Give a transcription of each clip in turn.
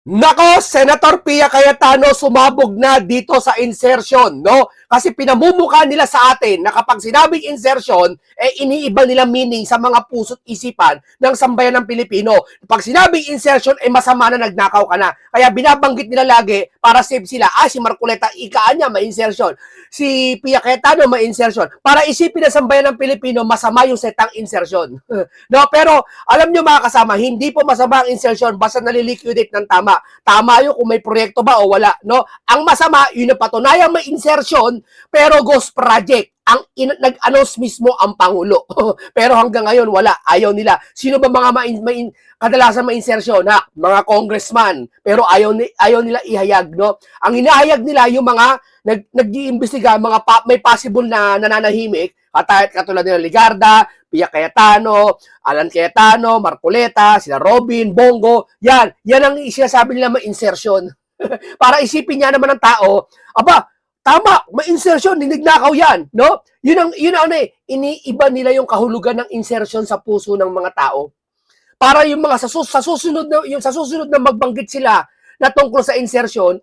Nako, Senator Pia Cayetano sumabog na dito sa insertion, no? Kasi pinamumukha nila sa atin na kapag sinabing insertion, iniiba nila meaning sa mga puso't isipan ng sambayan ng Pilipino. Pag sinabing insertion, masama na nagnakaw ka na. Kaya binabanggit nila lagi para save sila. Si Marcoleta, ikaan niya, may insertion. Si Pia Cayetano, may insertion. Para isipin ng sambayan ng Pilipino, masama yung setang insertion. No, pero alam nyo mga kasama, hindi po masama ang insertion basta naliliquidate ng tama. Tama yun kung may proyekto ba o wala, no? Ang masama, yun na patunayang may insertion, pero ghost project. Nag-announce mismo ang Pangulo. Pero hanggang ngayon, wala. Ayaw nila. Sino ba mga kadalasan ma-insertion? Mga congressman. Pero ayaw nila ihayag, no? Ang hinahayag nila, yung mga nag-iimbestiga, may possible na nananahimik, katulad nila Ligarda, Pia Cayetano, Alan Cayetano, Marcoleta, sila Robin, Bongo, yan ang sinasabi nila may insertion. Para isipin niya naman ng tao, tama, may insertion, ninignakaw yan, no? Yun ang iniiba nila yung kahulugan ng insertion sa puso ng mga tao. Para yung mga sa susunod na magbanggit sila na tungkol sa insertion,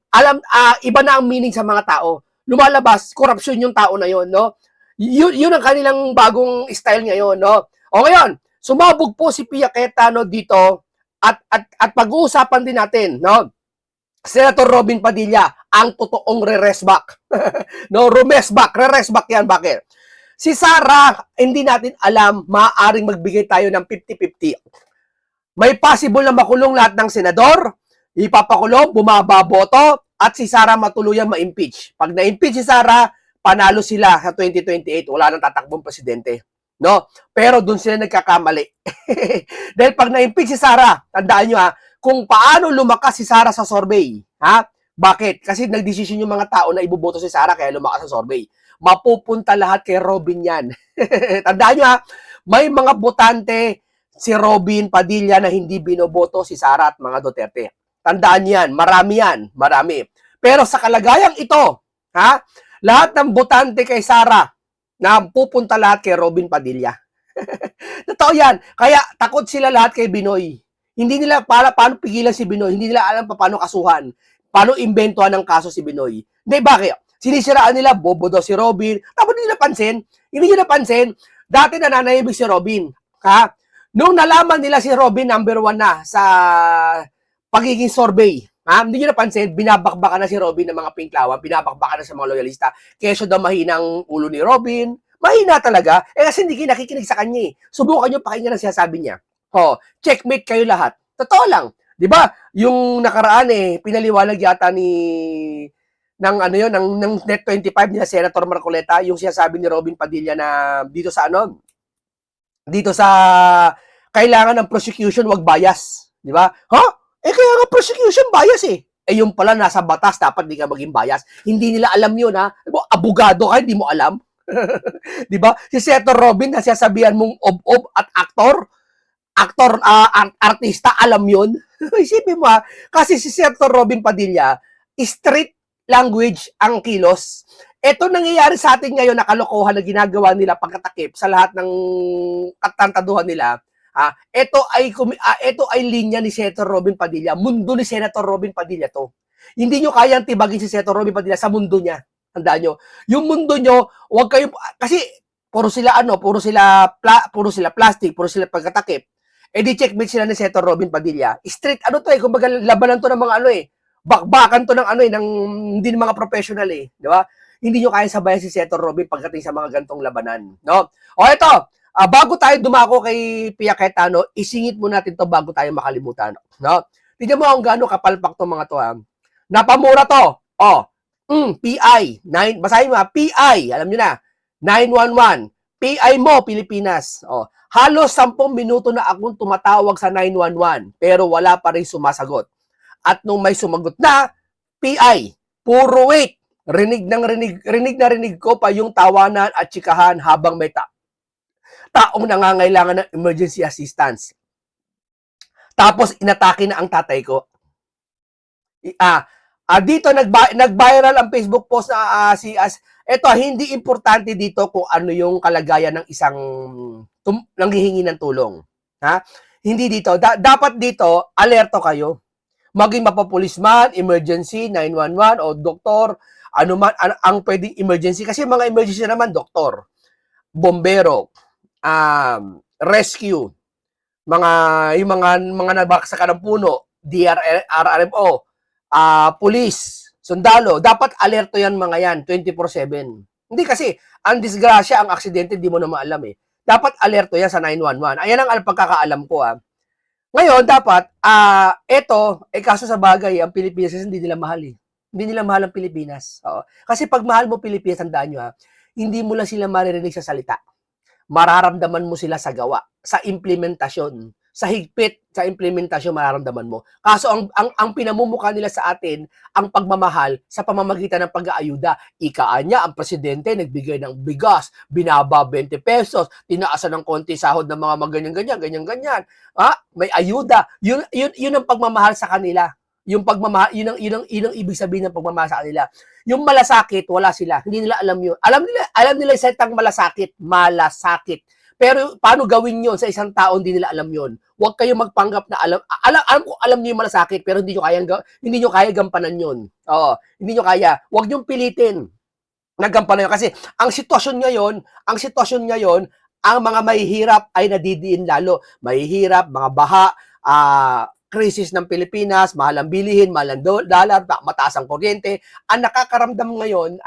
iba na ang meaning sa mga tao. Lumalabas, korupsyon yung tao na yon, no? Yun ang kanilang bagong style ngayon, no? O ngayon, sumabog po si Pia Cayetano dito at pag-uusapan din natin, no? Senator Robin Padilla, ang totoong re-resback. No, rumesback, re-resback yan. Bakit? Si Sara, hindi natin alam, maaaring magbigay tayo ng 50-50. May possible na makulong lahat ng senador, ipapakulong, bumaba boto, at si Sara matuluyang ma-impeach. Pag na-impeach si Sara, panalo sila sa 2028. Wala nang tatakbong presidente. No? Pero doon sila nagkakamali. Dahil pag na-impeach si Sara, tandaan nyo kung paano lumakas si Sara sa survey. Bakit? Kasi nagdesisyon yung mga tao na iboboto si Sara kaya lumakas sa survey. Mapupunta lahat kay Robin yan. Tandaan nyo may mga botante si Robin Padilla na hindi binoboto si Sara at mga Duterte. Tandaan yan, marami. Pero sa kalagayang ito, lahat ng botante kay Sara na pupunta lahat kay Robin Padilla. Totoo yan. Kaya takot sila lahat kay Binoy. Hindi nila paano pigilan si Binoy. Hindi nila alam paano kasuhan. Paano imbentuhan ng kaso si Binoy. Hindi, bakit? Sinisiraan nila, bobo daw si Robin. Tapos hindi nila pansin, dati nananahimik si Robin. Nung nalaman nila si Robin, number 1 na sa pagiging survey, hindi nyo napansin, binabakbakan na si Robin ng mga pinklawan, binabakbakan na sa mga loyalista. Keso daw mahina ang ulo ni Robin. Mahina talaga. Kasi hindi kayo nakikinig sa kanya. Subukan nyo pakinggan ang sinasabi niya. Checkmate kayo lahat. Totoo lang. Di ba? Yung nakaraan pinaliwanag yata ng Net 25 ni Senator Marcoleta, yung sinasabi ni Robin Padilla na dito sa kailangan ng prosecution wag bias. Di ba? Kaya nga prosecution bias yung pala nasa batas, dapat di ka maging bias. Hindi nila alam yun, abogado ka, hindi mo alam. Di ba? Si Senator Robin, na sasabihan mong ob-ob at artista, alam yun. Isipin mo kasi si Senator Robin Padilla, street language ang kilos. Ito nangyayari sa atin ngayon na kalokohan na ginagawa nila pagkatakip sa lahat ng katantaduhan nila. Ito ay linya ni Senator Robin Padilla. Mundo ni Senator Robin Padilla to. Hindi nyo kayang tibagin si Senator Robin Padilla sa mundo niya. Tandaan nyo. Yung mundo nyo, wag kayo, kasi puro sila plastic, puro sila pagkatakip. Di checkmate sila ni Senator Robin Padilla. Street, kumbaga labanan to ng mga bakbakan to ng ng hindi mga professional di ba? Hindi nyo kaya sabayan si Senator Robin pagdating sa mga gantong labanan, no? O ito, bago tayo dumako kay Pia Cayetano, isingit mo natin to bago tayo makalimutan, no? Tingnan mo kung gaano kapalpak to mga to, Napamura to. PI, basahin mo PI, alam niyo na. 911. PI mo, Pilipinas. Halos 10 minuto na akong tumatawag sa 911, pero wala pa rin sumasagot. At nung may sumagot na, PI, puro wait. Rinig na rinig ko pa yung tawanan at tsikahan habang may taong nangangailangan ng emergency assistance. Tapos inatake na ang tatay ko. Dito nag-viral ang Facebook post na eto, hindi importante dito kung ano yung kalagayan ng isang nanghihingi ng tulong. Hindi dito. Dapat dito, alerto kayo. Maging mapapulis man, emergency, 911 o doktor, ano man ang pwedeng emergency kasi mga emergency naman doktor, bombero, rescue, mga yung mga nabaksakan ng puno, RRMO, police, sundalo, dapat alerto yan mga yan 24/7. Hindi kasi ang disgrasya, ang aksidente, di mo na maalam eh. Dapat alerto yan sa 911. Ayan ang pagkakaalam ko ah. Ngayon, dapat, kaso sa bagay, ang Pilipinas hindi nila mahal eh. Hindi nila mahal ang Pilipinas. Oo. Kasi pag mahal mo Pilipinas, tandaan nyo ha, hindi mo lang sila maririnig sa salita. Mararamdaman mo sila sa gawa, sa implementasyon. Sa higpit, sa implementasyon, mararamdaman mo. Kaso ang pinamumukha nila sa atin, ang pagmamahal sa pamamagitan ng pag-aayuda. Ika-anya, ang presidente nagbigay ng bigas, binaba 20 pesos, tinaasan ng konti sahod ng mga ganyan-ganyan, ganyan-ganyan. May ayuda. Yun ang pagmamahal sa kanila. Yung pagmamahal, yun ang ibig sabihin ng pagmamahal sa kanila. Yung malasakit, wala sila. Hindi nila alam yun. Alam nila yung salitang malasakit. Malasakit. Pero paano gawin yun sa isang tao, hindi nila alam yun. Huwag kayo magpanggap na alam niyo yung malasakit, pero hindi niyo kaya gampanan yun. Oo, hindi niyo kaya. Huwag niyo pilitin na gampanan yun. Kasi ang sitwasyon ngayon, ang mga mahihirap ay nadidiin lalo. Mahihirap, mga baha, krisis ng Pilipinas, mahal ang bilihin, mahal ang dollar, mataas ang kuryente. Ang nakakaramdam ngayon,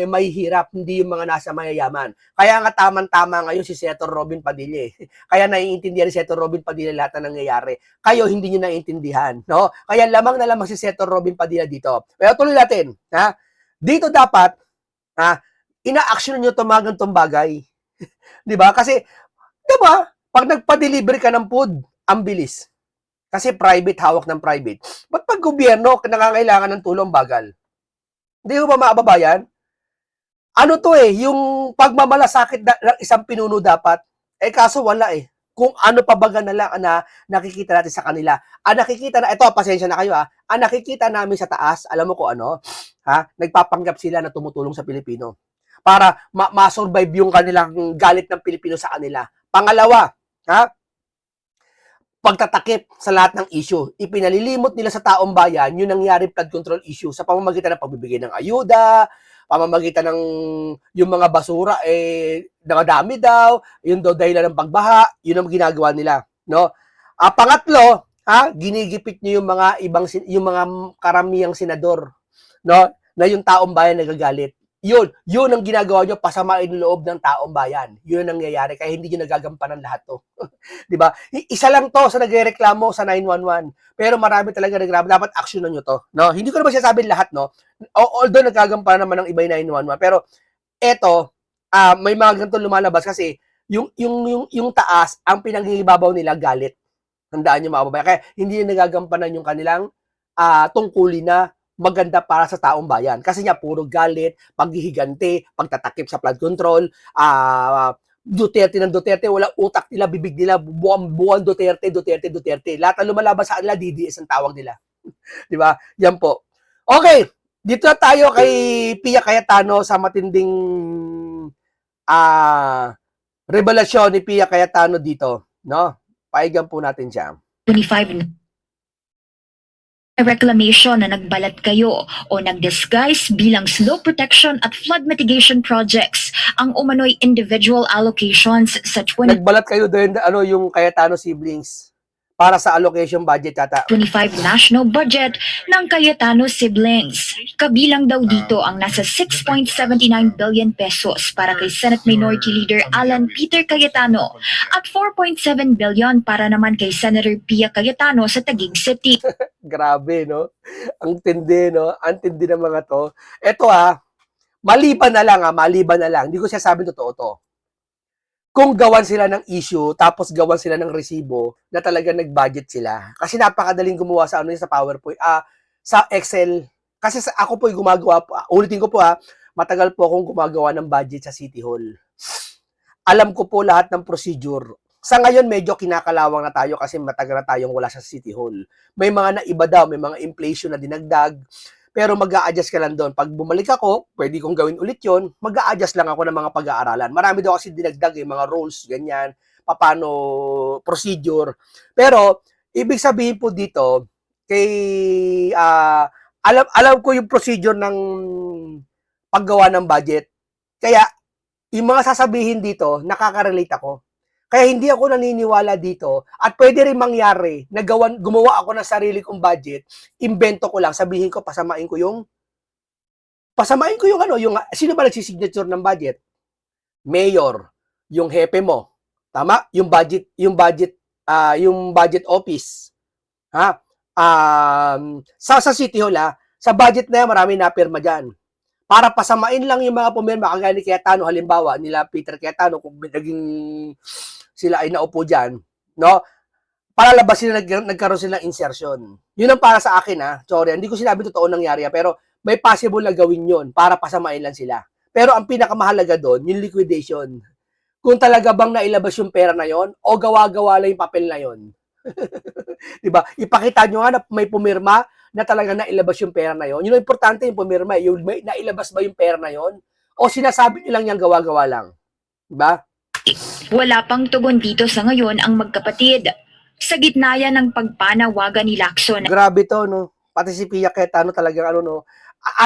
mahihirap, hindi yung mga nasa mayayaman. Kaya nga tamang-tama ngayon si Senator Robin Padilla. Kaya naiintindihan ni Senator Robin Padilla lahat na nangyayari. Kayo hindi niyo naiintindihan, no? Kaya lamang na lamang si Senator Robin Padilla dito. Pero tuloy natin, ha? Dito dapat, ina-action niyo itong mga ganitong bagay. Di ba? Kasi, di ba, pag nagpa-deliver ka ng food, ang bilis. Kasi private, hawak ng private. Ba't pag gobyerno, nangangailangan ng tulong, bagal? Hindi mo ba maababayan? Ano to yung pagmamalasakit ng isang pinuno dapat. Kaso wala eh. Kung ano pa baga na lang na nakikita natin sa kanila. Nakikita na, ito, pasensya na kayo ang nakikita namin sa taas, alam mo ko ano, nagpapanggap sila na tumutulong sa Pilipino. Para ma-survive yung kanilang galit ng Pilipino sa kanila. Pangalawa, pagtatakip sa lahat ng issue. Ipinalilimot nila sa taong bayan yung nangyari flood control issue sa pamamagitan ng pagbibigay ng ayuda, pamamagitan ng yung mga basura nakadami daw, yun daw dahilan ng pagbaha, yun ang ginagawa nila, no? Pangatlo, ginigipit niyo yung mga karamihang senador, no? Na yung taong bayan nagagalit. Yun ang ginagawa nyo, pasamain ng loob ng taong bayan. Yun ang nangyayari, kaya hindi nyo nagagampanan lahat to. Di ba? Isa lang to sa nagrereklamo sa 911. Pero marami talaga nagreklamo. Dapat actionan nyo to. No? Hindi ko naman sinasabi lahat, no? Although nagagampanan naman ng iba yung 911. Pero eto, may mga ganito lumalabas kasi yung taas, ang pinanghihibabaw nila galit. Handaan nyo mga babae. Kaya hindi nyo nagagampanan yung kanilang tungkulin na maganda para sa taong bayan. Kasi niya, puro galit, paghihiganti, pagtatakip sa flood control, Duterte ng Duterte, wala utak nila, bibig nila, buwan Duterte. Lahat na lumalaban sa kanila, DDS ang tawag nila. Di ba? Yan po. Okay, dito na tayo kay Pia Cayetano sa matinding revelasyon ni Pia Cayetano dito. No? Paigyan po natin siya. 25 reclamation na nagbalat kayo o nag-disguise bilang slow protection at flood mitigation projects ang umano'y individual allocations sa Nagbalat kayo doon yung Cayetano siblings para sa allocation budget yata. 25 national budget ng Cayetano siblings. Kabilang daw dito ang nasa 6.79 billion pesos para kay Senate Minority Leader Alan Peter Cayetano at 4.7 billion para naman kay Senator Pia Cayetano sa Taguig City. Grabe, no? Ang tindi, no? Ang tindi ng mga to. Ito maliban na lang. Hindi ko siya sabi totoo to. Kung gawan sila ng issue, tapos gawan sila ng resibo, na talaga nag-budget sila. Kasi napakadaling gumawa sa sa PowerPoint, sa Excel. Kasi ako po gumagawa, ulitin ko po matagal po akong gumagawa ng budget sa City Hall. Alam ko po lahat ng procedure. Sa ngayon, medyo kinakalawang na tayo kasi matagal na tayong wala sa City Hall. May mga naiba daw, may mga inflation na dinagdag, pero mag-a-adjust ka lang doon. Pag bumalik ako, pwede kong gawin ulit yon. Mag-a-adjust lang ako ng mga pag-aaralan. Marami daw kasi dinagdag mga rules, ganyan, paano procedure. Pero, ibig sabihin po dito, kay alam ko yung procedure ng paggawa ng budget. Kaya yung mga sasabihin dito, nakaka-relate ako. Kaya hindi ako naniniwala dito at pwede rin mangyari na gumawa ako ng sarili kong budget, invento ko lang, sabihin ko pasamain ko yung sino ba nagsisignature ng budget? Mayor, yung hepe mo. Tama? Yung budget office. Ha? Sa City Hall, sa budget na yan, marami napirma dyan. Para pasamain lang yung mga pumirma, kagaya ni Cayetano, halimbawa, nila Peter Cayetano, kung naging sila ay naupo dyan, no? Palalabas sila, nagkaroon sila ng insertion. Yun ang para sa akin, sorry, hindi ko sinabi totoo nangyari, pero may possible na gawin yun para pasamain lang sila. Pero ang pinakamahalaga doon, yung liquidation. Kung talaga bang nailabas yung pera na yon o gawa-gawa lang yung papel na yon. Diba? Ipakita nyo nga na may pumirma na talaga nailabas yung pera na yon. Yun ang importante, yung pumirma. Yung nailabas ba yung pera na yon? O sinasabi nyo lang yung gawa-gawa lang. Diba? Wala pang tugon dito sa ngayon ang magkapatid. Sa gitna yan ng pagpanawagan ni Lacson. Grabe to, no? Pati si Pia Cayetano talagang no?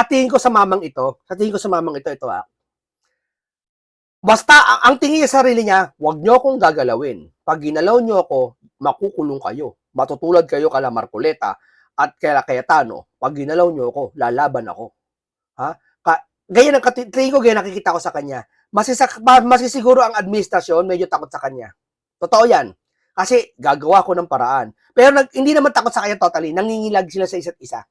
Tingin ko sa mamang ito. Ito. Basta, ang tingin niya sa sarili niya, huwag niyo akong gagalawin. Pag ginalaw niyo ako, makukulong kayo. Matutulad kayo kala Marcoleta at kala Cayetano. Pag ginalaw niyo ako, lalaban ako. Ha? Ganyan ang tingin ko, ganyan nakikita ko sa kanya. Masisiguro ang administrasyon, medyo takot sa kanya. Totoo yan. Kasi gagawa ko ng paraan. Pero hindi naman takot sa kanya totally. Nangingilag sila sa isa't isa.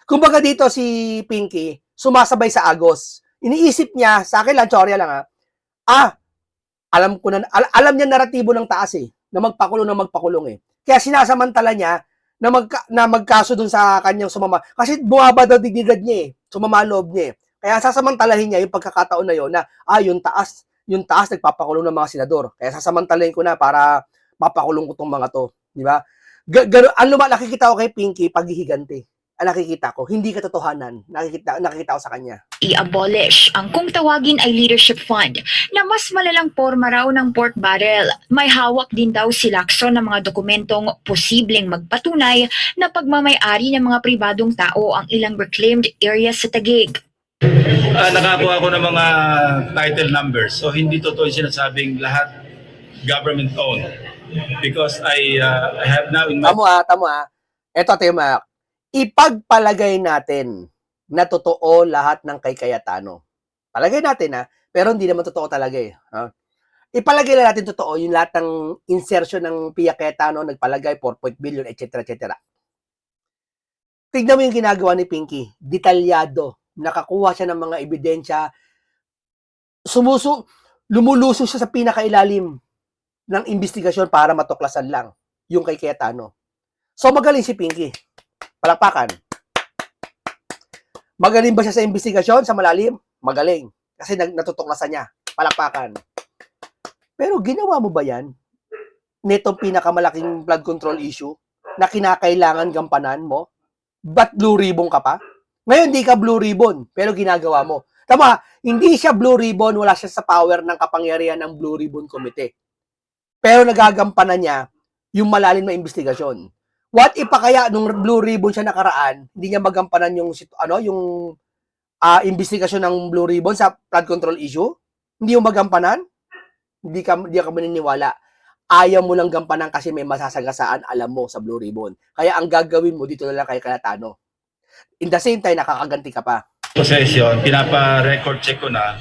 Kumbaga dito si Pinky, sumasabay sa Agos. Iniisip niya, sa akin lang, chorya lang alam niya naratibo ng taas na magpakulong Kaya sinasamantala niya na magkaso dun sa kanyang sumama. Kasi bumaba daw dignidad niya sumama loob niya Kaya sasamantalahin niya yung pagkakataon na yon na, yung taas nagpapakulong ng mga senador. Kaya sasamantalahin ko na para mapakulong ko tong mga to. Di ba? Nakikita ko kay Pinky, paghihigante. Nakikita ko, hindi katotohanan. Nakikita ko sa kanya. I-abolish ang kung tawagin ay leadership fund na mas malalang porma raw ng pork barrel. May hawak din daw si Lacson ng mga dokumentong posibleng magpatunay na pagmamay-ari ng mga pribadong tao ang ilang reclaimed areas sa Taguig. Nakakuha ako ng mga title numbers. So hindi totoo yung sinasabing lahat government-owned. Because I have now in my... Tamo. Ito, Tema. Ipagpalagay natin na totoo lahat ng kay Cayetano. Palagay natin pero hindi naman totoo talaga Ipalagay lang natin totoo yung lahat ng insertion ng Pia Cayetano, nagpalagay 4 billion, etc. Tignan mo yung ginagawa ni Pinky. Detalyado. Nakakuha siya ng mga ebidensya. Lumuluso siya sa pinakailalim ng investigasyon para matuklasan lang yung kay Cayetano. So magaling si Pinky. Palakpakan. Magaling ba siya sa investigasyon, sa malalim? Magaling. Kasi natutuklasan niya. Palakpakan. Pero ginawa mo ba yan? Netong pinakamalaking blood control issue na kinakailangan gampanan mo? Ba't blue ribbon ka pa? Ngayon, di ka blue ribbon, pero ginagawa mo. Tama, hindi siya blue ribbon, wala siya sa power ng kapangyarihan ng Blue Ribbon Committee. Pero nagagampanan niya yung malalim na investigasyon. What if pa kaya nung Blue Ribbon siya nakaraan, hindi niya magampanan yung investigasyon ng Blue Ribbon sa flood control issue? Hindi yung magampanan? Hindi ka maniniwala. Ayaw mo lang gampanan kasi may masasagasaan alam mo sa Blue Ribbon. Kaya ang gagawin mo dito na lang kay Cayetano. In the same time, nakakaganti ka pa. Possession, pinapa-record check ko na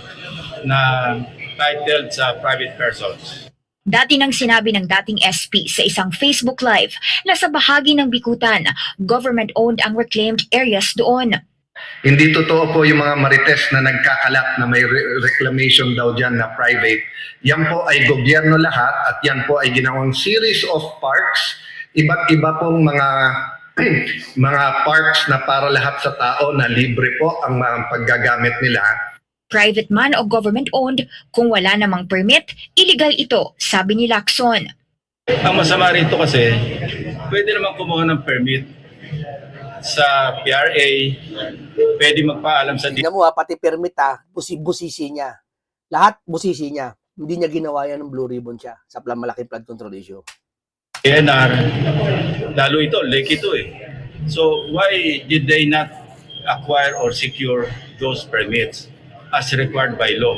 titled sa private persons. Dati nang sinabi ng dating SP sa isang Facebook Live na sa bahagi ng Bikutan, government-owned ang reclaimed areas doon. Hindi totoo po yung mga marites na nagkakalat na may reclamation daw dyan na private. Yan po ay gobyerno lahat at yan po ay ginawang series of parks. Iba't iba pong mga parks na para lahat sa tao na libre po ang mga paggagamit nila. Private man o government-owned, kung wala namang permit, illegal ito, sabi ni Lacson. Ang masama rito kasi, pwede naman kumuha ng permit sa PRA, pwede magpaalam sa Tingnan mo pati permit busisi niya. Lahat busisi niya. Hindi niya ginawa yan ng Blue Ribbon siya sa malaking flood control issue. DNR, lalo ito, lake ito So why did they not acquire or secure those permits as required by law?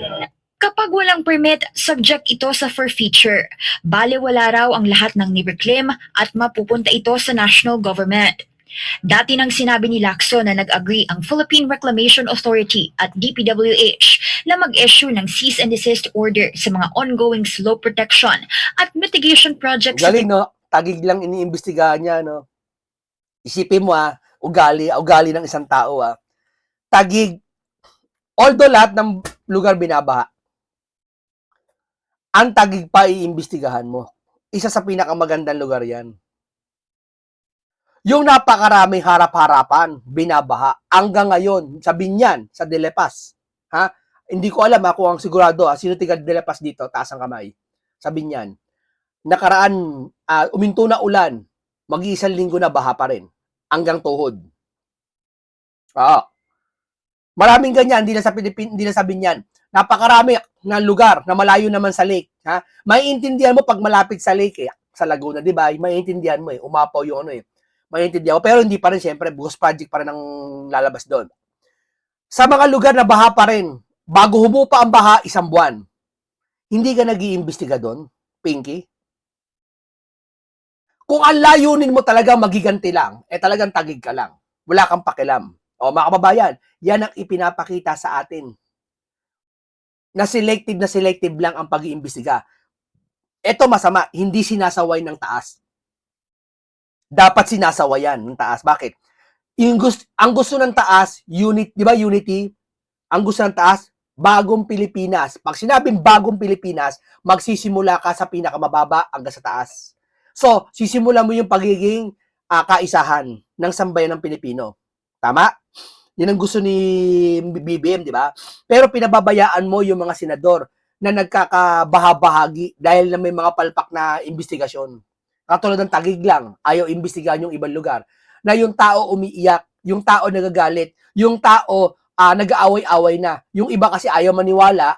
Kapag walang permit, subject ito sa forfeiture. Bale wala raw ang lahat ng ni-reclaim at mapupunta ito sa national government. Dati nang sinabi ni Lacson na nag-agree ang Philippine Reclamation Authority at DPWH na mag-issue ng cease and desist order sa mga ongoing slope protection at mitigation projects sa Galing, no? Tagig lang iniimbestigahan niya, no? Isipin mo, ugali ng isang tao, Tagig, although lahat ng lugar binabaha, ang Tagig pa iimbestigahan mo. Isa sa pinakamagandang lugar yan. Yung napakaraming harap-harapan, binabaha. Hanggang ngayon, sa Binyan, sa Delepas. Ha? Hindi ko alam kung ang sigurado, sino tiga Delepas dito, taas ang kamay. Sa Binyan. Nakaraan, uminto na ulan, mag-iisang linggo na baha pa rin. Hanggang tuhod. Maraming ganyan, hindi na sa Binyan. Napakarami na lugar na malayo naman sa lake. Ha? Maiintindihan mo pag malapit sa lake, sa Laguna, di ba? Maiintindihan mo, umapaw yung maiintindihan mo. Pero hindi pa rin, syempre, ghost project pa rin ang lalabas doon. Sa mga lugar na baha pa rin, bago humupa ang baha, 1 buwan. Hindi ka nag-iimbestiga doon, Pinky? Kung ang layunin mo talaga magiganti lang, talagang Tagig ka lang. Wala kang pakialam. O mga kababayan, yan ang ipinapakita sa atin. Na selective lang ang pag-iimbestiga. Ito masama, hindi sinasaway ng taas. Dapat sinasawayan ng taas. Bakit? Ang gusto ng taas, di ba unity? Ang gusto ng taas, bagong Pilipinas. Pag sinabing bagong Pilipinas, magsisimula ka sa pinakamababa hanggang sa taas. So, sisimula mo yung pagiging kaisahan ng sambayan ng Pilipino. Tama? Yan ang gusto ni BBM, di ba? Pero pinababayaan mo yung mga senador na nagkakabahabahagi dahil na may mga palpak na investigasyon. Katulad ng Tagig lang, ayaw imbestigahan yung ibang lugar. Na yung tao umiiyak, yung tao nagagalit, yung tao nag-aaway-away na. Yung iba kasi ayaw maniwala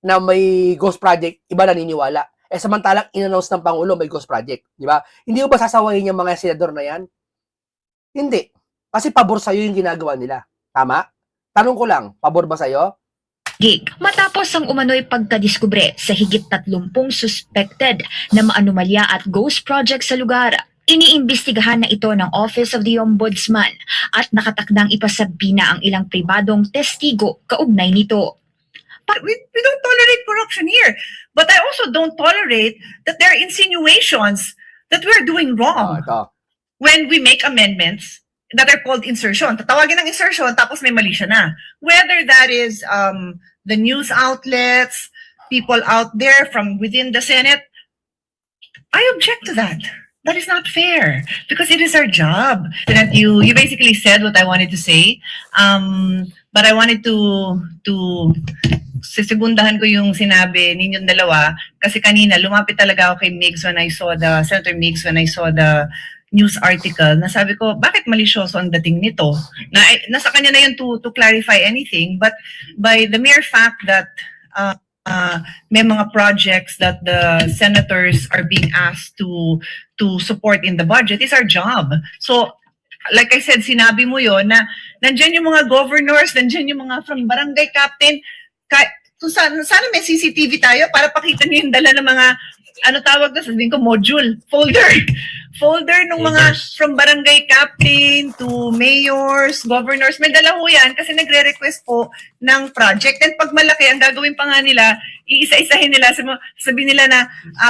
na may ghost project, iba naniniwala. Samantalang in-announce ng Pangulo may ghost project, di ba? Hindi mo ba sasawayin yung mga senador na yan? Hindi. Kasi pabor sa'yo yung ginagawa nila. Tama? Tanong ko lang, pabor ba sa'yo? Matapos ang umano'y pagkadiskubre sa higit 30 suspected na maanumalya at ghost project sa lugar, iniimbestigahan na ito ng Office of the Ombudsman at nakatakdang ipasabina ang ilang pribadong testigo kaugnay nito. We don't tolerate corruption here. But I also don't tolerate that there are insinuations that we're doing wrong Ito. when we make amendments that are called insertion. Tatawagin ng insertion, tapos may mali siya na. Whether that is the news outlets, people out there from within the Senate, I object to that. That is not fair because it is our job. That you basically said what I wanted to say, but I wanted to sisegundahan ko yung sinabi ninyong dalawa kasi kanina lumapit talaga ako kay Migs when I saw Senator Migs when I saw the news article na sabi ko, bakit malisyoso ang dating nito? Nasa kanya na yun to clarify anything, but by the mere fact that may mga projects that the senators are being asked to support in the budget is our job. So, like I said, sinabi mo yon na nandyan yung mga governors, nandyan yung mga from barangay captain, sana may CCTV tayo para pakita niyo yung dala ng mga ano tawag na, sabihin ko, folder ng mga from barangay captain to mayors, governors, may dala ho yan kasi nagre-request po ng project. And pag malaki, ang gagawin pa nga nila, iisa-isahin nila, sabihin nila na,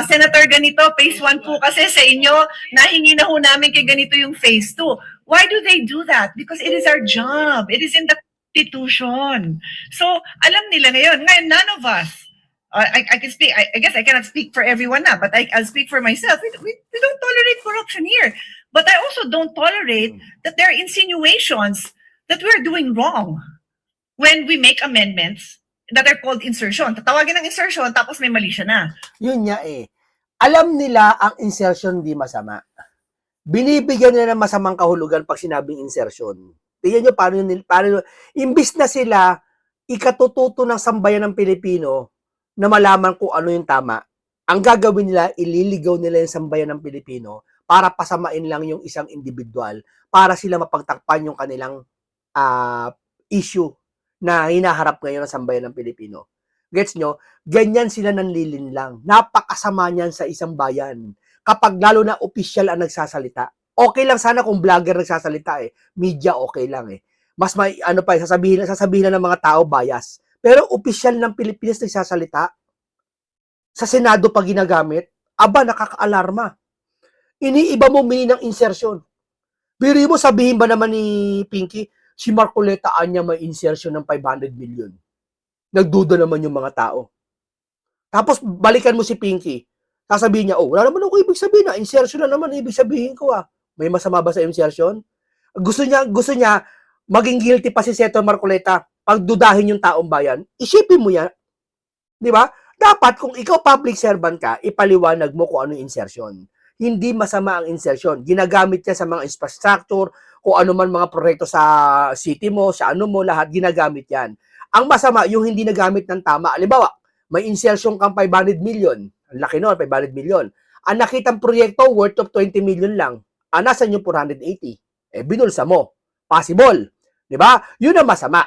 Senator ganito, phase 1 po kasi sa inyo, nahingi na ho namin kay ganito yung phase 2. Why do they do that? Because it is our job. It is in the Constitution. So, alam nila ngayon, none of us, I can speak. I guess I cannot speak for everyone now, but I'll speak for myself. We don't tolerate corruption here, but I also don't tolerate that there are insinuations that we're doing wrong when we make amendments that are called insertion. Tatawagin ng insertion, tapos may mali siya na. Yun nga Alam nila ang insertion di masama. Binibigyan nila ng masamang kahulugan pag sinabing insertion. Tingnan nyo paano imbis na sila ikatututo ng sambayan ng Pilipino na malaman kung ano yung tama, ang gagawin nila, ililigaw nila yung sambayan ng Pilipino para pasamain lang yung isang individual para sila mapagtakpan yung kanilang issue na hinaharap ngayon ng sambayan ng Pilipino. Gets nyo? Ganyan sila nanlilin lang. Napakasama niyan sa isang bayan. Kapag lalo na official ang nagsasalita. Okay lang sana kung vlogger nagsasalita eh. Media okay lang eh. Mas may ano pa, sasabihin na ng mga tao bias. Pero official ng Pilipinas nagsasalita, sa Senado pa ginagamit, aba nakaka-alarma. Iniiba mo meaning ng insertion. Biri mo sabihin ba naman ni Pinky, si Marcoleta Anya may insertion ng 500 million. Nagduda naman yung mga tao. Tapos balikan mo si Pinky. Sasabihin niya, oh, wala naman ako ibig sabihin na insertion na naman ibig sabihin ko ah. May masama ba sa insertion? Gusto niya maging guilty pa si Senator Marcoleta pagdudahin yung taong bayan. Isipin mo yan. Di ba? Dapat kung ikaw public servant ka, ipaliwanag mo kung ano yung insertion. Hindi masama ang insertion. Ginagamit niya sa mga infrastructure, kung ano man mga proyekto sa city mo, sa ano mo, lahat ginagamit yan. Ang masama, yung hindi nagamit ng tama. Halimbawa, may insertion kang 500 million. Ang laki nun, 500 million. Ang nakitang proyekto, worth of 20 million lang. Nasan yung 480? Binulsa mo. Possible. Di ba? Yun ang masama.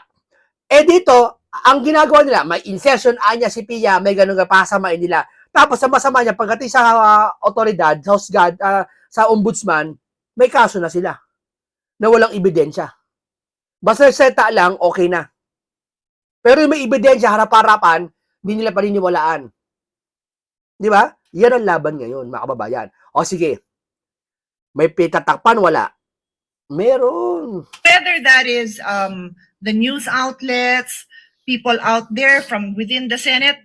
Dito, ang ginagawa nila, may insertion, Anya, si Pia, may ganun ka, pasamain nila. Tapos, sa masama niya, pagdating sa otoridad, sa husgad, sa ombudsman, may kaso na sila na walang ebidensya. Basta seta lang, okay na. Pero yung may ebidensya, harap-harapan, hindi nila paniniwalaan. Di ba? Yan ang laban ngayon, mga kababayan. O sige, may pitatakpan, wala. Meron. Whether that is the news outlets, people out there from within the Senate,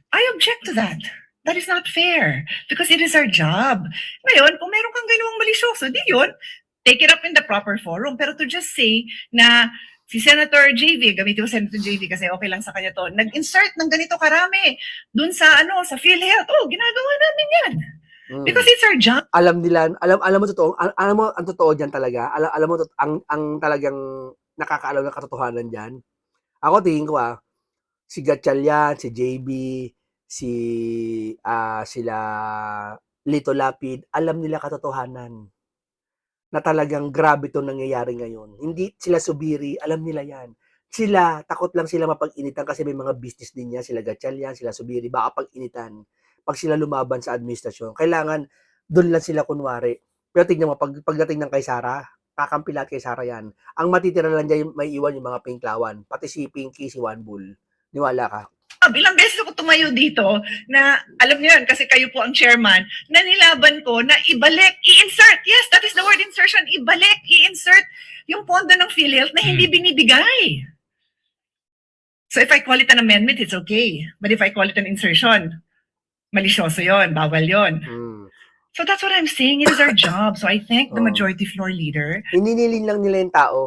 I object to that. That is not fair because it is our job. Ngayon, kung meron kang ginawang malisyoso, di yun, take it up in the proper forum. Pero to just say na si Senator JV, gamitin ko Senator JV kasi okay lang sa kanya to, nag-insert ng ganito karami dun sa sa PhilHealth. Oh, ginagawa namin yan. Because it's our job. Alam nila, alam mo totoo, alam mo ang totoo diyan talaga. Alam mo ang talagang nakakaalam ng katotohanan diyan. Ako tingin ko si Gatchalian, si JB, sila Lito Lapid, alam nila katotohanan na talagang grabe itong nangyayari ngayon. Hindi sila subiri, alam nila yan. Sila, takot lang sila mapag-initan kasi may mga business din yan, sila Gatchalian, sila subiri, baka pag-initan. Pag sila lumaban sa administrasyon, kailangan doon lang sila kunwari. Pero tignan mo, pagdating ng kay Sara, kakampi lahat kay Sara yan. Ang matitira lang dyan, may iwan yung mga pinklawan. Pati si Pinky, si Juan Bull. Niwala ka. Ilang beses ako tumayo dito na, alam niyo yan, kasi kayo po ang chairman, na nilaban ko na ibalik, i-insert, yes, that is the word insertion, ibalik, i-insert yung pondo ng PhilHealth na hindi binibigay. So if I call it an amendment, it's okay. But if I call it an insertion, malisyoso yon, bawal yon. So that's what I'm saying. It is our job. So I thank the majority floor leader. Ininilin lang nila yung tao.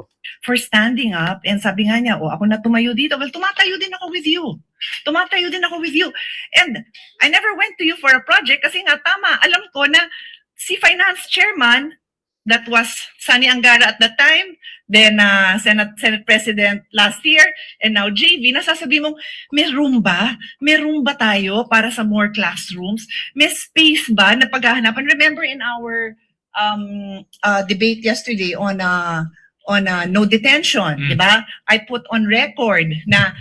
For standing up and sabi nga niya, ako na tumayo dito. Well, tumatayo din ako with you. Tumatayo din ako with you. And I never went to you for a project kasi nga tama. Alam ko na si finance chairman, that was Sani Angara at that time, then Senate President last year, and now JV, nasasabi mong, may room ba? May room ba tayo para sa more classrooms? May space ba na paghahanapan? Remember in our debate yesterday on no detention, di ba? I put on record na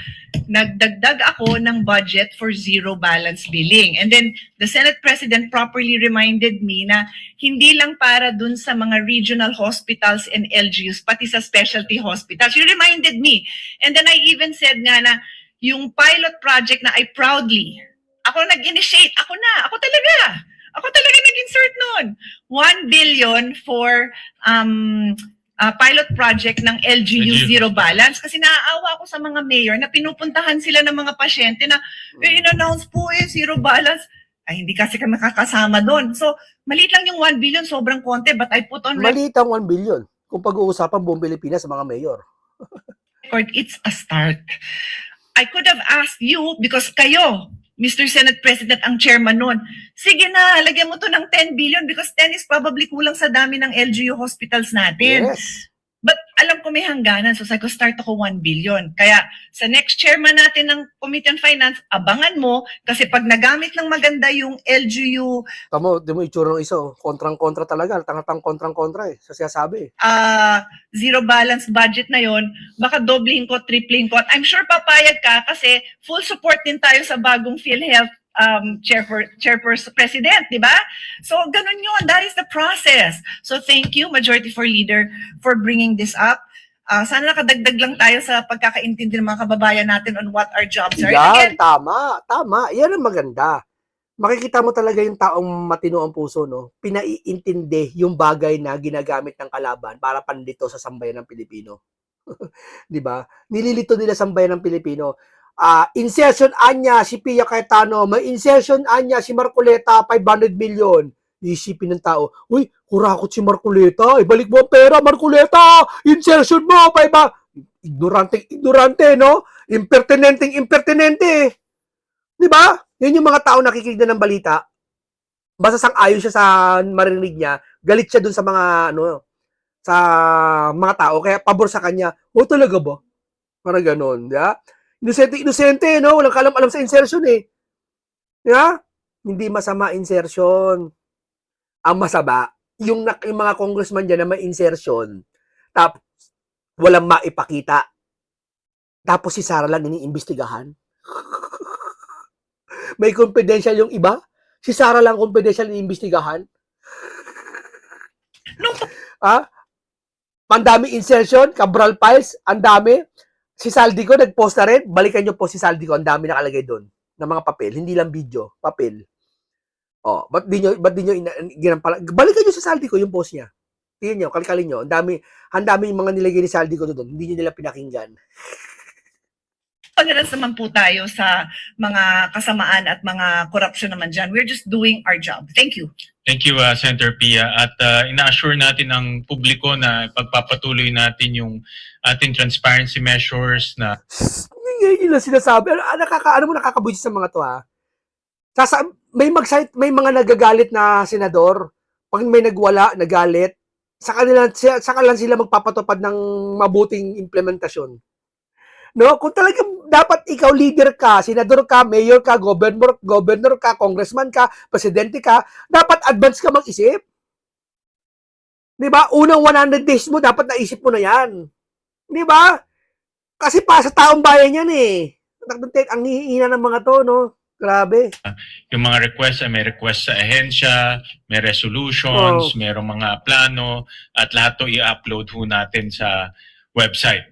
nagdagdag ako ng budget for zero balance billing. And then the Senate President properly reminded me na hindi lang para dun sa mga regional hospitals and LGUs, pati sa specialty hospitals. You reminded me. And then I even said nga na yung pilot project na I proudly, ako nag-initiate, ako talaga nag-insert nun. 1 billion for pilot project ng LGU Zero Balance kasi naaawa ako sa mga mayor na pinupuntahan sila ng mga pasyente na in-announce po Zero Balance. Ay, hindi kasi kami makakasama doon. So, maliit lang yung 1 billion, sobrang konti, but I put on Maliit ang 1 billion kung pag-uusapan buong Pilipinas sa mga mayor. record. It's a start. I could have asked you because kayo, Mr. Senate President, ang chairman nun. Sige na, lagyan mo to ng 10 billion because 10 is probably kulang sa dami ng LGU hospitals natin. Yes. But alam ko may hangganan. So sabi ko, start ako 1 billion. Kaya sa next chairman natin ng Committee on Finance, abangan mo kasi pag nagamit ng maganda yung LGU Tamo, di mo itsura ng isa, oh. Kontrang-kontra talaga. Tangatang kontrang-kontra sa sinasabi. zero balance budget na yon, baka dobling ko, tripling ko. At I'm sure papayag ka kasi full support din tayo sa bagong PhilHealth chairperson, president, di ba? So, ganun yun. That is the process. So, thank you, Majority for Leader, for bringing this up. Sana nakadagdag lang tayo sa pagkakaintindi ng mga kababayan natin on what our jobs are. Yan, Again, tama. Yan ang maganda. Makikita mo talaga yung taong matino ang puso, no? Pinaiintindi yung bagay na ginagamit ng kalaban para pandito sa sambayan ng Pilipino. 'Di ba? Nililito nila sambayan ng Pilipino. Insertion anya si Pia Cayetano, may insertion anya si Marcoleta 500 million. Isipin ng tao, uy, kurakot si Marcoleta, ibalik mo ang pera, Marcoleta, insertion mo, ignorante, no? Impertinente. Di ba? Yan yung mga tao nakikinig na ng balita. Basta sang-ayon siya sa marinig niya, galit siya dun sa mga, sa mga tao, kaya pabor sa kanya, talaga ba? Parang ganon, di ba? Inosente, no? Walang kalam-alam sa insertion, eh. Di ba? Hindi masama insertion. Ang masama, yung mga congressman dyan na may insertion, tapos walang maipakita. Tapos si Sara lang iniimbestigahan. May confidential yung iba? Si Sara lang confidential iniimbestigahan? Pandami insertion, Cabral Files, ang dami. Si Saldico nag-post na rin. Balikan nyo po si Saldico, ang dami nakalagay doon ng mga papel, hindi lang video, papel. Ba't di nyo ginampala? Balikan nyo si Saldico yung post niya. Tingnan nyo, kalkalin nyo. Ang dami yung mga nilagay ni Saldico doon. Hindi nyo nila pinakinggan. tolerance naman po tayo sa mga kasamaan at mga corruption naman dyan. We're just doing our job. Thank you. Thank you, Senator Pia. At ina-assure natin ang publiko na pagpapatuloy natin yung ating transparency measures na Yun lang sinasabi. Nakakabuisit sa mga to, ha? May mga nagagalit na senador. Pag may nagalit, saka lang sila magpapatupad ng mabuting implementasyon. No, kung talagang dapat ikaw leader ka, senador ka, mayor ka, governor ka, congressman ka, presidente ka, dapat advance ka mag-isip. 'Di ba? Unang 100 days mo dapat naisip mo na 'yan. 'Di ba? Kasi para sa taong bayan 'yan eh. Ang hihina ng mga 'to, no? Grabe. yung mga request ay may request sa ahensya, may resolutions, mayroong mga plano, at lahat to i-upload ho natin sa website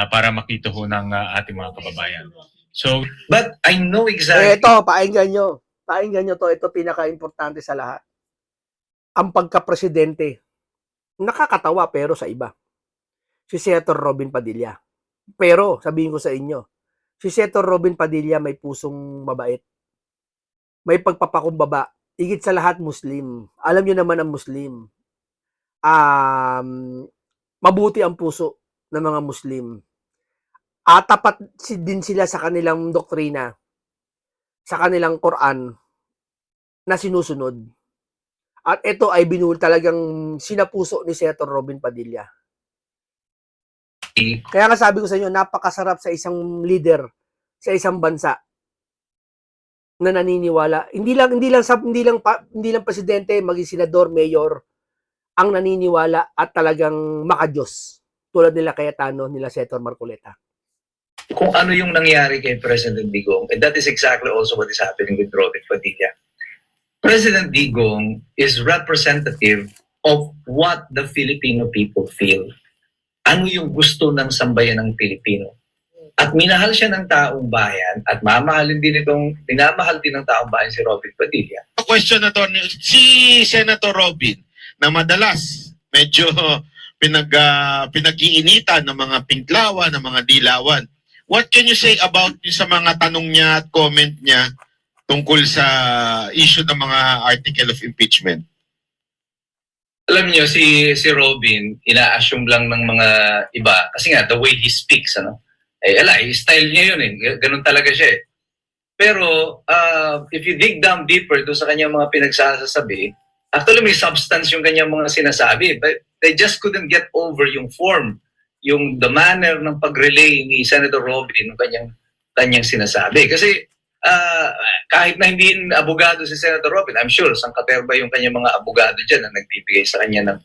para makita ho ng ating mga kababayan. So, But I know exactly. Ito, painggan nyo. Painggan nyo to. Ito pinaka-importante sa lahat. Ang pagka-presidente. Nakakatawa pero sa iba. Si Senator Robin Padilla. Pero, sabihin ko sa inyo, si Senator Robin Padilla may pusong mabait. May pagpapakumbaba. Higit sa lahat, Muslim. Alam nyo naman ang Muslim. Mabuti ang puso ng mga Muslim. Tapat din sila sa kanilang doktrina, sa kanilang Quran na sinusunod. At ito ay talagang sinapuso ni Senator Robin Padilla. Kaya nga sabi ko sa inyo, napakasarap sa isang leader sa isang bansa na naniniwala. Hindi lang presidente, maging senador, mayor ang naniniwala at talagang makadiyos. Tulad nila Cayetano, nila Senator Marcoleta. Kung ano yung nangyari kay President Digong, and that is exactly also what is happening with Robin Padilla. President Digong is representative of what the Filipino people feel. Ano yung gusto ng sambayan ng Pilipino. At minahal siya ng taong bayan at minamahal din ng taong bayan si Robin Padilla. Question na to, si Senator Robin, na madalas medyo pinag-iinitan ng mga pinklawan, ng mga dilawan. What can you say about sa mga tanong niya at comment niya tungkol sa issue ng mga article of impeachment? Alam niyo, si Robin, ina-assume lang ng mga iba. Kasi nga, the way he speaks, style niya yun eh. Ganun talaga siya eh. Pero, if you dig down deeper doon sa kanyang mga pinagsasabi, actually may substance yung kanyang mga sinasabi. But they just couldn't get over yung form. yung the manner ng pag-relay ni Senator Robin ng kanyang sinasabi. Kasi kahit na hindi abogado si Senator Robin, I'm sure sangkaterba yung kanyang mga abogado dyan na nagbibigay sa kanya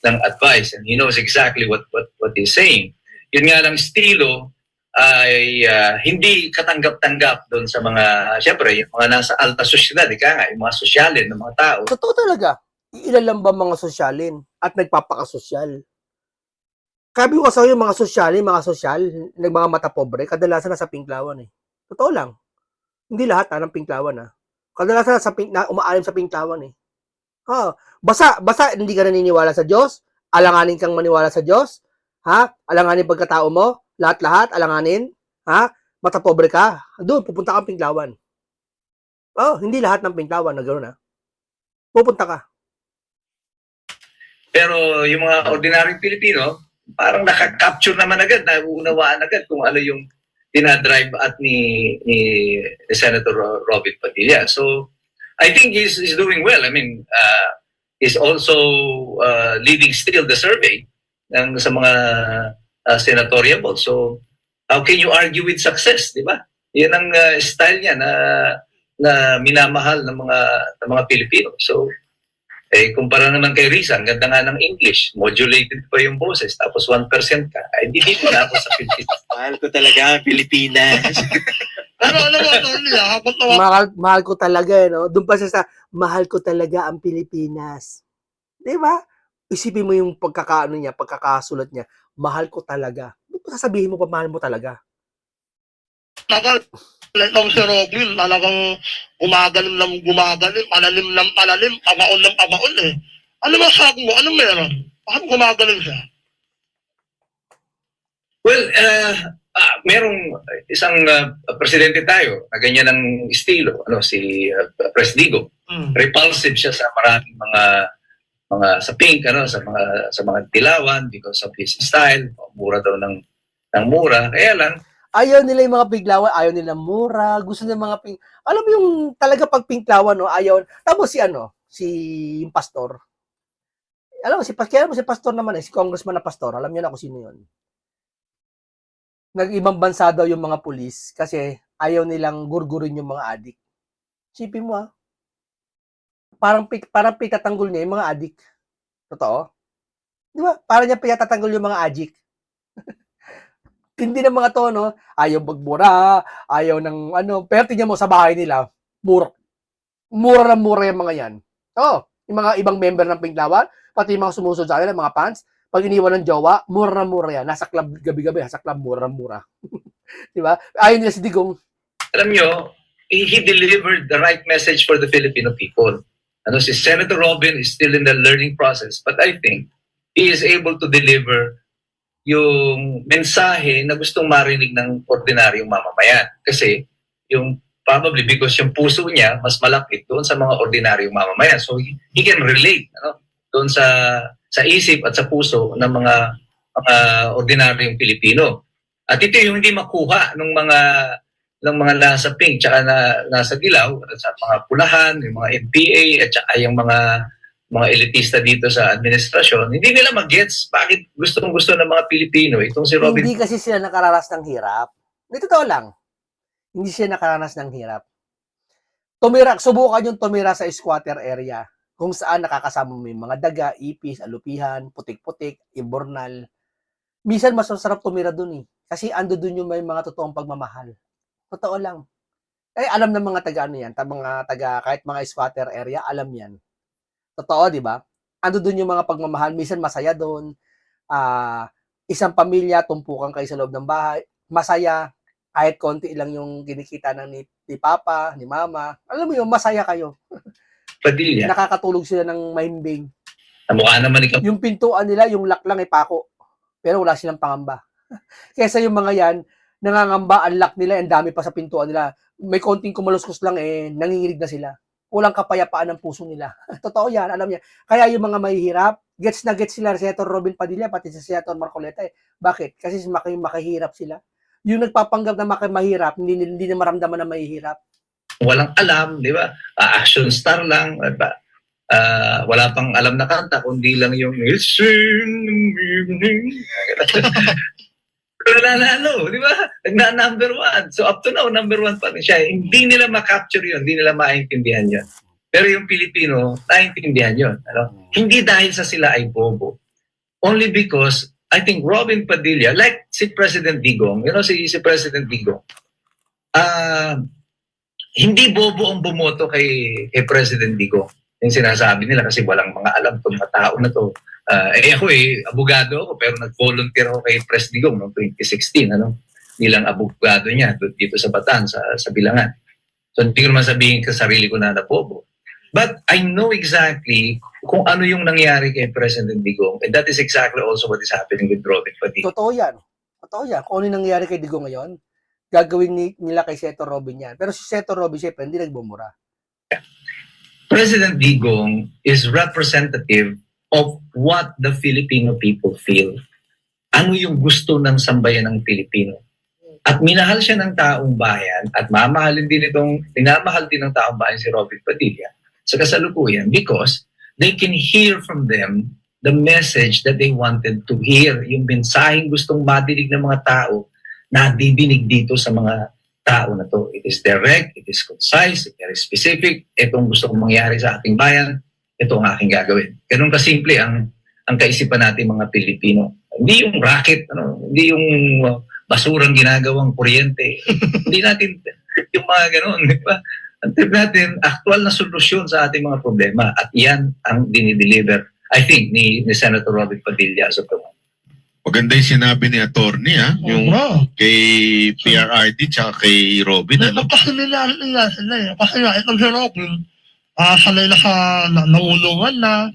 ng advice, and he knows exactly what he's saying. Yun nga lang, estilo ay hindi katanggap-tanggap doon sa mga, syempre, yung mga nasa alta sosyedad, yung mga sosyalin ng mga tao. Totoo talaga. Ilan lang ba mga sosyalin at nagpapakasosyal? Sabi ko sa yung mga sosyal, mga mata pobre, kadalasan nasa pinklawan eh. Totoo lang. Hindi lahat ng pinklawan ah. Kadalasan umaalim sa pinklawan eh. Basta hindi ka naniniwala sa Diyos, alanganin kang maniwala sa Diyos, ha? Alanganin pagkatao mo, lahat-lahat, alanganin, ha? Mata pobre ka, doon, pupunta kang pinklawan. Hindi lahat ng pinklawan na gano'n ha. Pupunta ka. Pero yung mga ordinaryong Pilipino, parang nakaka-capture naman agad, nauunawaan agad kung ano yung dinadrive at ni Senator Robin Padilla. So, I think he's doing well. I mean, he's also leading still the survey sa mga senatorial votes. So, how can you argue with success, di ba? Yan ang style niya na minamahal ng mga Pilipino. So, kumpara naman kay Risa, ang ganda nga ng English, modulated pa yung boses, tapos 1% ka, ay hindi dito na ako sa Pilipinas. Mahal ko talaga ang Pilipinas. Pero alam mo, Tony, habang Mahal ko talaga no. Doon pa sa mahal ko talaga ang Pilipinas. 'Di ba? Isipin mo yung pagkakasulat niya, mahal ko talaga. Doon pa sasabihin mo pa mahal mo talaga. Itong si Robin, talagang gumagaling, palalim, pabaon eh. Ano masabi mo? Anong meron? Bakit gumagaling siya? Well, merong isang presidente tayo na ganyan ng estilo, si Pres Digong. Repulsive siya sa maraming mga sa pink, sa mga dilawan because of his style. Mura daw ng mura. Kaya lang, Ayaw nila yung mga pinglawan, ayaw nila mura, gusto nila mga alam mo yung talaga pag pinglawan, no, ayaw. Tapos si yung pastor. Alam mo, si pastor naman si congressman na pastor, alam niyo na kung sino yun. Nag-ibang bansa daw yung mga pulis kasi ayaw nilang gurgurin yung mga adik. Sipin mo parang pitatanggol niya yung mga adik. Totoo? Di ba? Parang niya pitatanggol yung mga adik. Hindi ng mga to, no? Ayaw magbura, ayaw ng pero tingnan mo sa bahay nila, mura na mura yung mga yan. Yung mga ibang member ng Pinklawan, pati yung mga sumusunod sa kanila, mga fans, pag iniwan ng jowa, mura na mura yan. Nasa club gabi-gabi, nasa club mura na mura. Di ba? Ayaw nila si Digong. alam nyo, he delivered the right message for the Filipino people. Si Senator Robin is still in the learning process, but I think he is able to deliver yung mensahe na gustong marinig ng ordinaryong mamamayan. Kasi probably because yung puso niya mas malapit doon sa mga ordinaryong mamamayan. So he can relate doon sa isip at sa puso ng mga ordinaryong Pilipino. At ito yung hindi makuha ng mga nasa pink tsaka nasa dilaw at sa mga pulahan, yung mga MPA at saka yung mga elitista dito sa administrasyon. Hindi nila mag-gets bakit gustong-gusto ng mga Pilipino itong si Robin. Hindi kasi sila nakaranas ng hirap. Totoo lang. Hindi sila nakaranas ng hirap. Subukan yung tumira sa squatter area kung saan nakakasama mo yung mga daga, ipis, alupihan, putik-putik, imbornal. Minsan mas masarap tumira dun kasi ando dun yung may mga totoong pagmamahal. Totoo lang. Alam ng mga taga kahit mga squatter area, alam yan. Totoo, di ba? Ando dun yung mga pagmamahal. Minsan masaya dun. Isang pamilya, tumpukan kayo sa loob ng bahay. Masaya. Kahit konti lang yung kinikita ni Papa, ni Mama. Alam mo yun, masaya kayo. Padilla. Nakakatulog sila ng mahimbing. Mukha naman ikaw. Yung pintuan nila, yung lock lang pako. Pero wala silang pangamba. Kesa yung mga yan, nangangamba, ang lock nila, ang dami pa sa pintuan nila. May konting kumaluskos lang, nanginginig na sila. Walang kapayapaan ng puso nila. Totoo yan, alam niya. Kaya yung mga mahihirap, gets na gets sila, Senator Robin Padilla, pati si Senator Marcoleta. Bakit? Kasi makahirap sila. Yung nagpapanggap na mahirap, hindi na maramdaman na mahihirap. Walang alam, di ba? Action star lang. Diba? Wala pang alam na kanta, kundi lang yung It's in the evening. Pero nanalo, di ba? Number one. So up to now, number one pa rin siya. Hindi nila ma-capture yun, hindi nila maintindihan yun. Pero yung Pilipino, naiintindihan yun. Ano? Hindi dahil sa sila ay bobo. Only because, I think Robin Padilla, like si President Digong, si President Digong, hindi bobo ang bumoto kay President Digong. Yung sinasabi nila kasi walang mga alam itong mga tao na to. Ako abogado ako pero nag-volunteer ako kay Pres Digong noong 2016, bilang abogado niya dito sa Bataan, sa Bilangan. So hindi ko naman sabihin sa sarili ko na bobo. But I know exactly kung ano yung nangyari kay President Digong, and that is exactly also what is happening with Robin Padilla. Totoo yan. Totoo yan. Kung ano yung nangyari kay Digong ngayon, gagawin nila kay Seto Robin yan. Pero si Seto Robin, syempre, hindi nagbumura. President Digong is representative of what the Filipino people feel. Ano yung gusto ng sambayan ng Pilipino. At minahal siya ng taong bayan at minamahal din ng taong bayan si Robin Padilla sa kasalukuyan because they can hear from them the message that they wanted to hear. Yung mensaheng gustong madinig ng mga tao na didinig dito sa mga tao na to. It is direct, it is concise, it is specific. Itong gusto kong mangyari sa ating bayan, ito ang aking gagawin. Ganun kasimple ang kaisipan natin mga Pilipino. Hindi yung racket, hindi yung basurang ginagawang kuryente. Hindi natin yung mga ganun, di ba? Ang trip natin, actual na solusyon sa ating mga problema. At yan ang dinideliver, I think, ni Senator Robin Padilla sa ito. Maganda yung sinabi ni attorney, yung kay PRRD tsaka kay Robin. Kasi nila sila. Kasi nga, ito si Robin, sanay na sa naulungan na,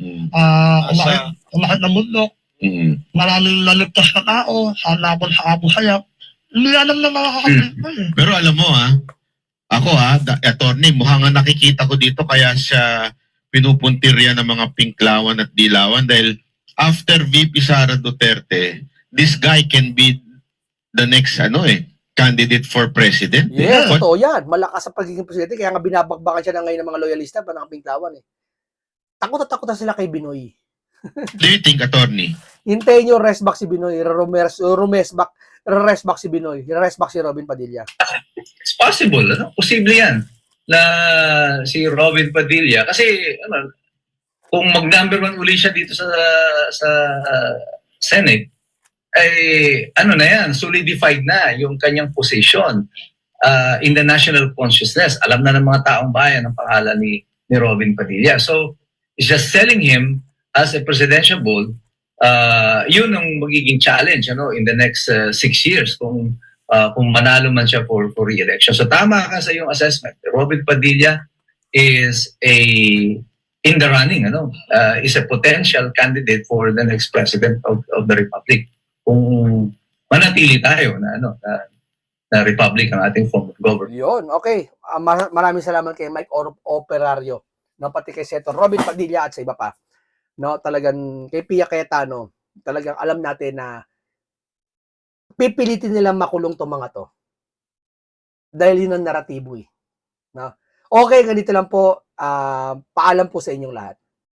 umakit na mundok, maraming naligtas na tao, hanapon sa Abu Sayyaf. Hindi alam na makakapit Pero alam mo ako attorney, mukhang nga nakikita ko dito kaya siya pinupuntirya ng mga pinklawan at dilawan dahil after VP Sara Duterte, this guy can be the next candidate for president. Yes, totoo yan. Malakas sa pagiging presidente, kaya nga binabakbakan siya na ngayon ng mga loyalista pa nakapingklawan Takot at takot na sila kay Binoy. Do you think, attorney? Hintayin nyo restback si Binoy, restback si Binoy, restback si Robin Padilla. It's possible, posible yan na si Robin Padilla kasi kung mag-number one uli siya dito sa Senate, ay na yan, solidified na yung kanyang position in the national consciousness. Alam na ng mga taong bayan ang pangalan ni Robin Padilla. So, it's just selling him as a presidential bull. Yun ang magiging challenge in the next 6 years kung manalo man siya for re-election. So, tama ka sa iyong assessment. Robin Padilla is in the running, is a potential candidate for the next president of the Republic. Kung manatili tayo na Republic ang ating form of government. Yun, okay. Maraming salamat kay Mike Operario, pati kay Senator Robin Padilla at sa iba pa. Talagang kay Pia Cayetano, talagang alam natin na pipilitin nilang makulong tong mga to. Dahil yun ang naratibo . Okay, ganito lang po. Paalam po sa inyong lahat.